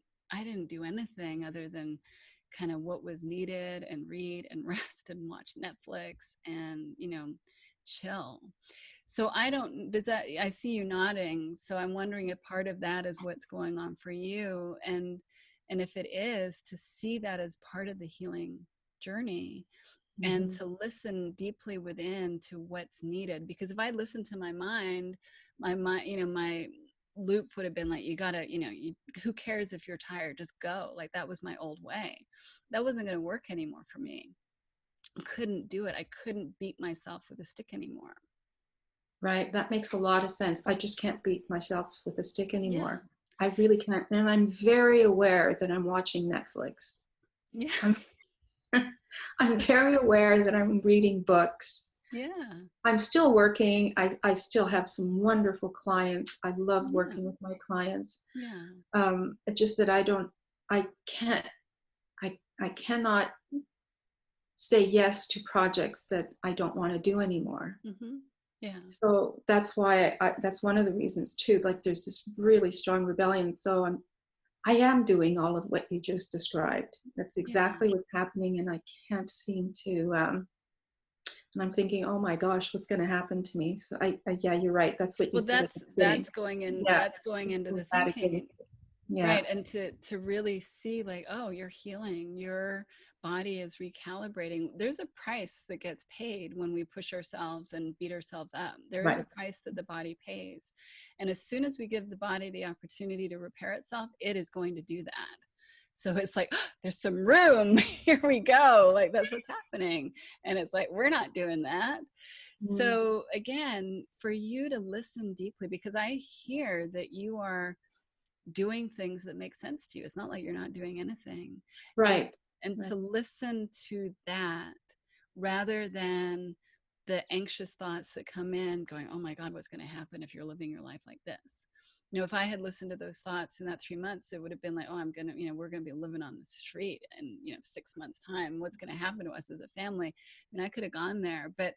do anything other than kind of what was needed, and read and rest and watch Netflix and, you know, chill. So I see you nodding. So I'm wondering if part of that is what's going on for you. And if it is, to see that as part of the healing journey and to listen deeply within to what's needed. Because if I listened to my mind, my loop would have been like, you gotta, who cares if you're tired, just go. Like, that was my old way. That wasn't going to work anymore for me. I couldn't do it. I couldn't beat myself with a stick anymore. Right. That makes a lot of sense. I just can't beat myself with a stick anymore. Yeah. I really can't. And I'm very aware that I'm watching Netflix. Yeah. I'm very aware that I'm reading books. Yeah. I'm still working. I still have some wonderful clients. I love working with my clients. Yeah. It's just that I cannot say yes to projects that I don't want to do anymore. Mm-hmm. Yeah. So that's why that's one of the reasons too. Like, there's this really strong rebellion. So I am doing all of what you just described. That's exactly what's happening, and I can't seem to. And I'm thinking, oh my gosh, what's going to happen to me? So yeah, you're right. That's what you said. That's going in. Yeah. That's going into the thinking. Yeah. Right. And to really see, like, oh, you're healing, your body is recalibrating. There's a price that gets paid when we push ourselves and beat ourselves up. There is a price that the body pays. And as soon as we give the body the opportunity to repair itself, it is going to do that. So it's like, oh, there's some room. Here we go. Like, that's what's happening. And it's like, we're not doing that. So again, for you to listen deeply, because I hear that you are doing things that make sense to you. It's not like you're not doing anything. Right. And to listen to that rather than the anxious thoughts that come in going, oh my God, what's going to happen if you're living your life like this? If I had listened to those thoughts in that 3 months, it would have been like, oh, we're going to be living on the street in, 6 months time. What's going to happen to us as a family? And I could have gone there, but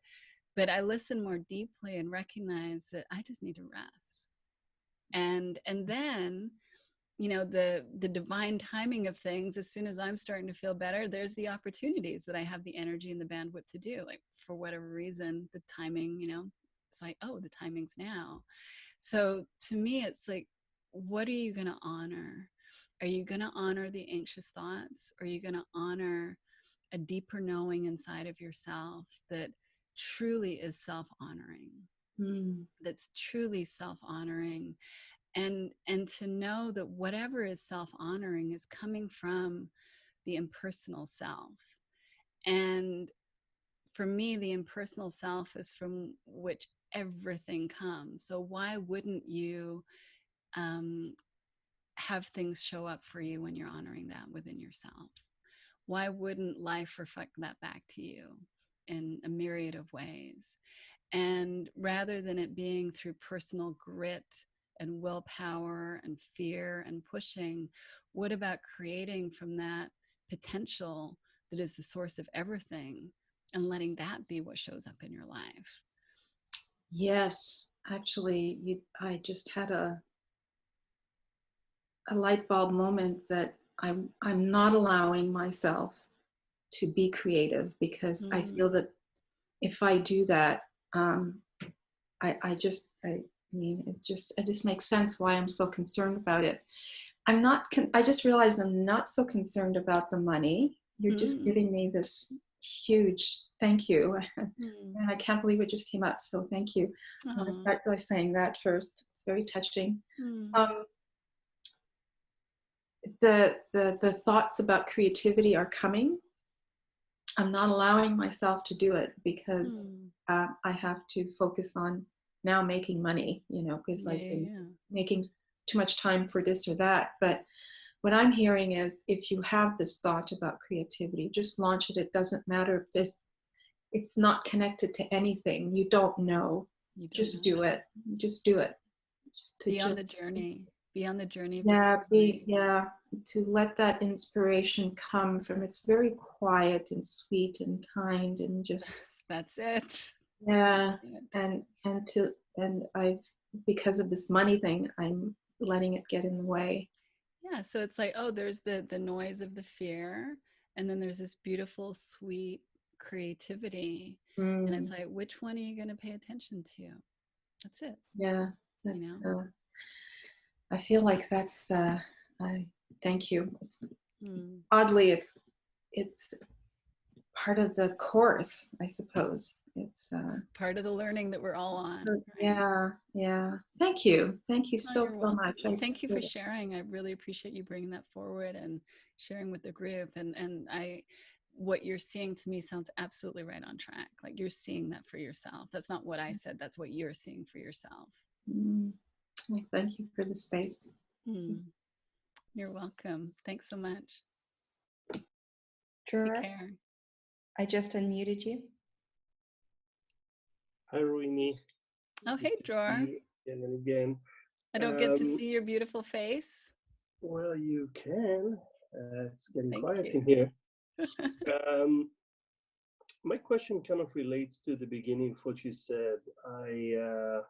I listened more deeply and recognized that I just need to rest. And then, the divine timing of things, as soon as I'm starting to feel better, there's the opportunities that I have the energy and the bandwidth to do. Like, for whatever reason, the timing, it's like, oh, the timing's now. So to me, it's like, what are you going to honor? Are you going to honor the anxious thoughts? Or are you going to honor a deeper knowing inside of yourself that truly is self-honoring? That's truly self-honoring. And to know that whatever is self-honoring is coming from the impersonal self. And for me, the impersonal self is from which everything comes. So why wouldn't you have things show up for you when you're honoring that within yourself? Why wouldn't life reflect that back to you in a myriad of ways? And rather than it being through personal grit and willpower and fear and pushing, what about creating from that potential that is the source of everything and letting that be what shows up in your life? Yes, actually, I just had a light bulb moment that I'm not allowing myself to be creative, because I feel that if I do that, it just makes sense why I'm so concerned about it. I just realized I'm not so concerned about the money. You're just giving me this huge thank you. And I can't believe it just came up. So thank you. I want to start by saying that first. It's very touching. The thoughts about creativity are coming. I'm not allowing myself to do it because I have to focus on now making money, because I've been making too much time for this or that. But what I'm hearing is, if you have this thought about creativity, just launch it. It doesn't matter if it's not connected to anything. You don't know. Just do it. Just do it. Be on the journey. Be on the journey. To let that inspiration come from, it's very quiet and sweet and kind and just. That's it. Yeah. And I've, because of this money thing, I'm letting it get in the way. Yeah. So it's like, oh, there's the noise of the fear, and then there's this beautiful, sweet creativity. And it's like, which one are you going to pay attention to? That's it. Yeah. That's, I feel like that's, thank you. Oddly, it's part of the course, I suppose. It's part of the learning that we're all on. Right? yeah. Thank you so You're welcome. much. Well, thank you for sharing. I really appreciate you bringing that forward and sharing with the group. And what you're seeing to me sounds absolutely right on track. Like you're seeing that for yourself. That's not what I said. That's what you're seeing for yourself. Well, thank you for the space. You're welcome. Thanks so much. Dror, Take care. I just unmuted you. Hi, Rohini. Oh, hey, Dror. Again and again. I don't get to see your beautiful face. Well, you can. It's getting Thank quiet you. in here. My question kind of relates to the beginning of what you said. I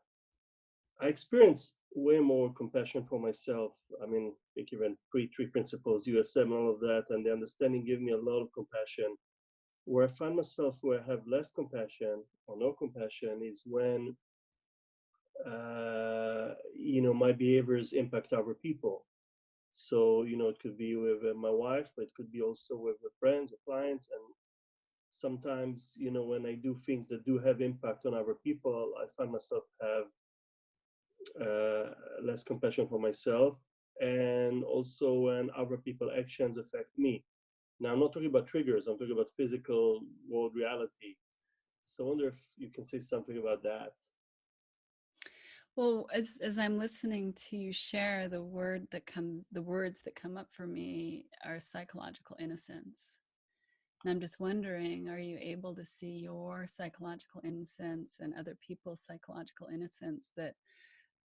experience way more compassion for myself. I mean, I think even pre-3 principles, USM, and all of that, and the understanding gave me a lot of compassion. Where I find myself where I have less compassion or no compassion is when my behaviors impact other people. So it could be with my wife, but it could be also with friends or clients. And sometimes when I do things that do have impact on other people, I find myself have less compassion for myself, and also when other people's actions affect me. Now, I'm not talking about triggers, I'm talking about physical world reality. So I wonder if you can say something about that. Well, as I'm listening to you share, the words that come up for me are psychological innocence. And I'm just wondering, are you able to see your psychological innocence and other people's psychological innocence, that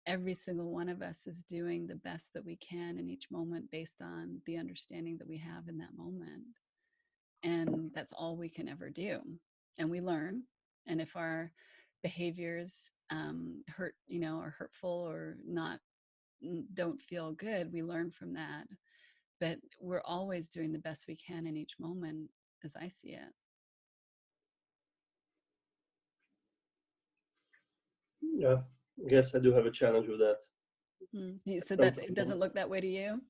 every single one of us is doing the best that we can in each moment based on the understanding that we have in that moment? And that's all we can ever do. And we learn. And if our behaviors are hurtful or don't feel good, we learn from that. But we're always doing the best we can in each moment, as I see it. Yeah, I guess I do have a challenge with that. So that it doesn't look that way to you?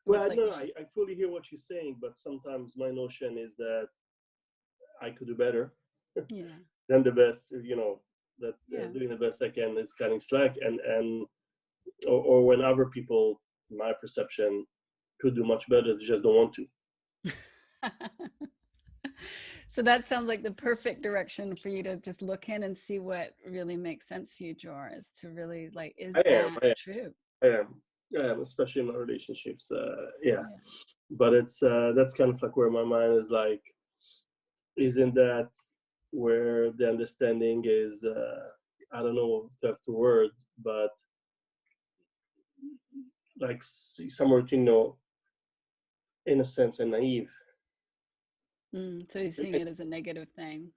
Well, no, I fully hear what you're saying, but sometimes my notion is that I could do better. Yeah. Than the best, doing the best I can is cutting slack, or when other people, my perception, could do much better, they just don't want to. So that sounds like the perfect direction for you to just look in and see what really makes sense to you, Dror, is to really is that true? I am, especially in my relationships. But it's that's kind of like where my mind is like, isn't that where the understanding is? I don't know if to have the word, but like somewhere, innocence and naive. So you're seeing it as a negative thing?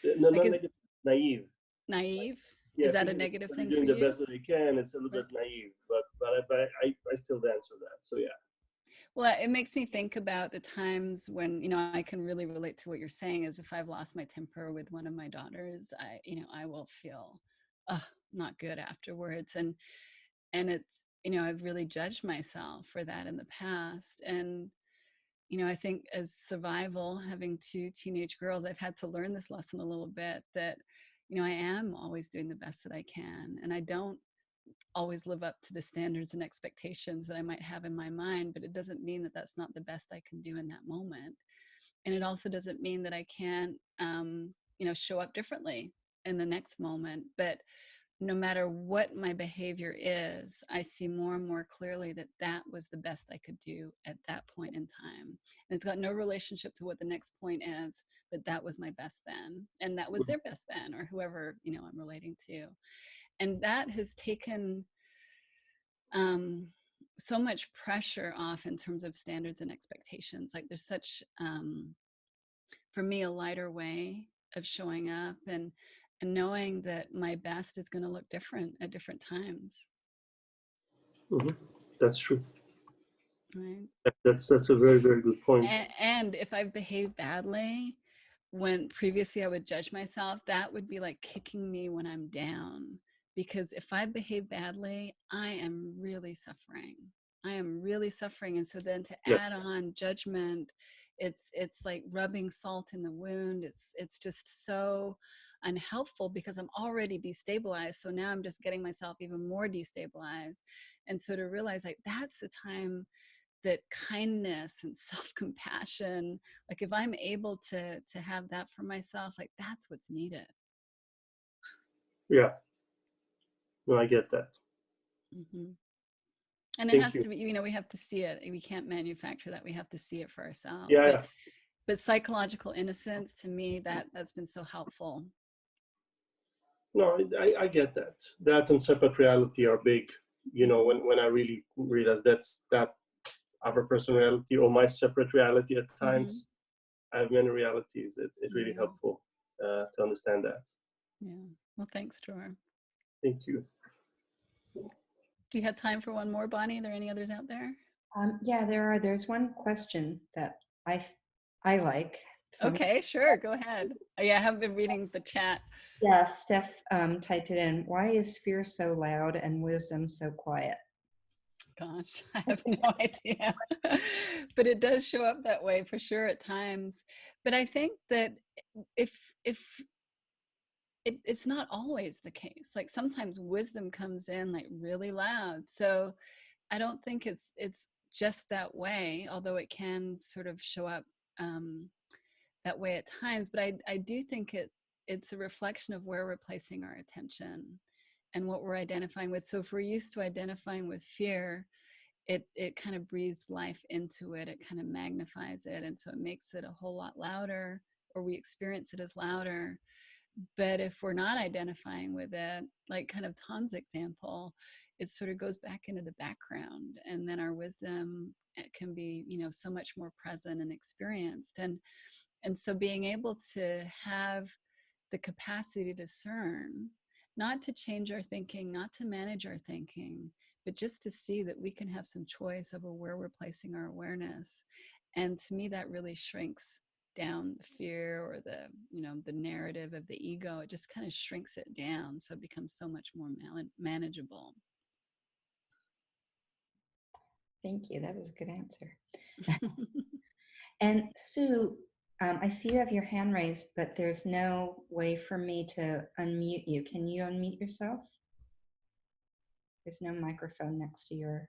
No, not negative, naive. Naive? Yeah, Is that a negative thing for you? Doing the best that I can, it's a little bit naive, but I still answer that. So yeah. Well, it makes me think about the times when, I can really relate to what you're saying, is if I've lost my temper with one of my daughters, I will feel not good afterwards. And it's, I've really judged myself for that in the past. And, I think as survival, having 2 teenage girls, I've had to learn this lesson a little bit, that, I am always doing the best that I can. And I don't always live up to the standards and expectations that I might have in my mind, but it doesn't mean that that's not the best I can do in that moment. And it also doesn't mean that I can't, show up differently in the next moment. But no matter what my behavior is, I see more and more clearly that that was the best I could do at that point in time. And it's got no relationship to what the next point is, but that was my best then. And that was their best then, or whoever, I'm relating to. And that has taken so much pressure off in terms of standards and expectations. Like there's such, for me, a lighter way of showing up and knowing that my best is going to look different at different times. Mm-hmm. That's true. Right. That's a very, very good point. And if I've behaved badly, when previously I would judge myself, that would be like kicking me when I'm down. Because if I behave badly, I am really suffering. And so then to add on judgment it's like rubbing salt in the wound. It's just so unhelpful because I'm already destabilized. So now I'm just getting myself even more destabilized. And so to realize like that's the time that kindness and self-compassion, like if I'm able to have that for myself, like that's what's needed. Yeah. No, I get that. Mm-hmm. And it Thank has you. to be, we have to see it. We can't manufacture that. We have to see it for ourselves. Yeah. But psychological innocence, to me, that's been so helpful. No, I get that. That and separate reality are big. When I really realize that other person reality or my separate reality at times, I have many realities. It's really helpful to understand that. Yeah. Well, thanks, Dror. Thank you. Do you have time for one more, Bonnie? Are there any others out there? Yeah, there's one question that I like. Okay, sure. Go ahead. Yeah, I haven't been reading the chat. Yeah, Steph typed it in. Why is fear so loud and wisdom so quiet? Gosh, I have no idea. But it does show up that way for sure at times. But I think that if it's not always the case. Like sometimes wisdom comes in like really loud. So I don't think it's just that way, although it can sort of show up that way at times. But I do think it's a reflection of where we're placing our attention and what we're identifying with. So if we're used to identifying with fear, it kind of breathes life into it. It kind of magnifies it. And so it makes it a whole lot louder, or we experience it as louder. But if we're not identifying with it, like kind of Tom's example, it sort of goes back into the background, and then our wisdom can be, so much more present and experienced. And so being able to have the capacity to discern, not to change our thinking, not to manage our thinking, but just to see that we can have some choice over where we're placing our awareness. And to me, that really shrinks down the fear or the narrative of the ego. It just kind of shrinks it down, so it becomes so much more manageable. Thank you. That was a good answer. And Sue, I see you have your hand raised, but there's no way for me to unmute you. Can you unmute yourself? There's no microphone next to your...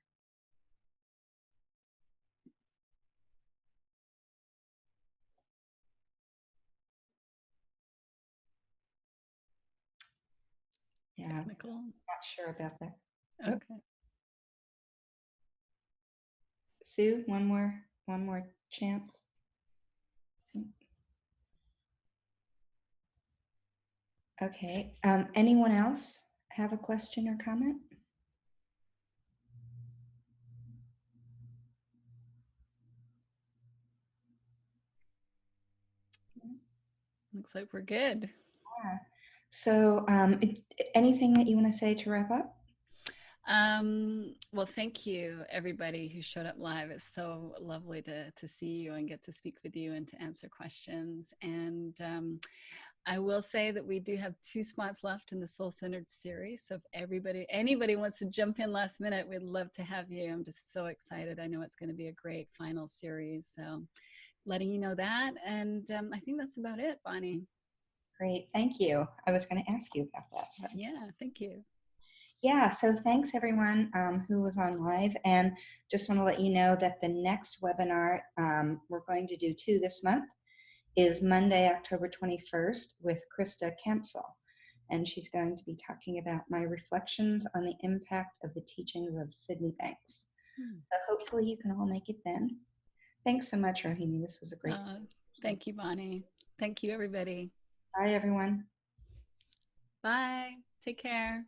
Yeah, Technical. not sure about that. Okay. Sue, one more chance. Okay. Anyone else have a question or comment? Looks like we're good. Yeah. So anything that you want to say to wrap up? Well, thank you, everybody who showed up live. It's so lovely to see you and get to speak with you and to answer questions. And I will say that we do have 2 spots left in the Soul-Centered series. So if anybody wants to jump in last minute, we'd love to have you. I'm just so excited. I know it's going to be a great final series. So letting you know that. And I think that's about it, Bonnie. Great. Thank you. I was going to ask you about that. So. Yeah, thank you. Yeah, so thanks everyone who was on live, and just want to let you know that the next webinar, we're going to do 2 this month, is Monday, October 21st with Krista Kempsel, and she's going to be talking about my reflections on the impact of the teachings of Sydney Banks. So hopefully you can all make it then. Thanks so much, Rohini. This was a great Thank you, Bonnie. Thank you, everybody. Bye, everyone. Bye. Take care.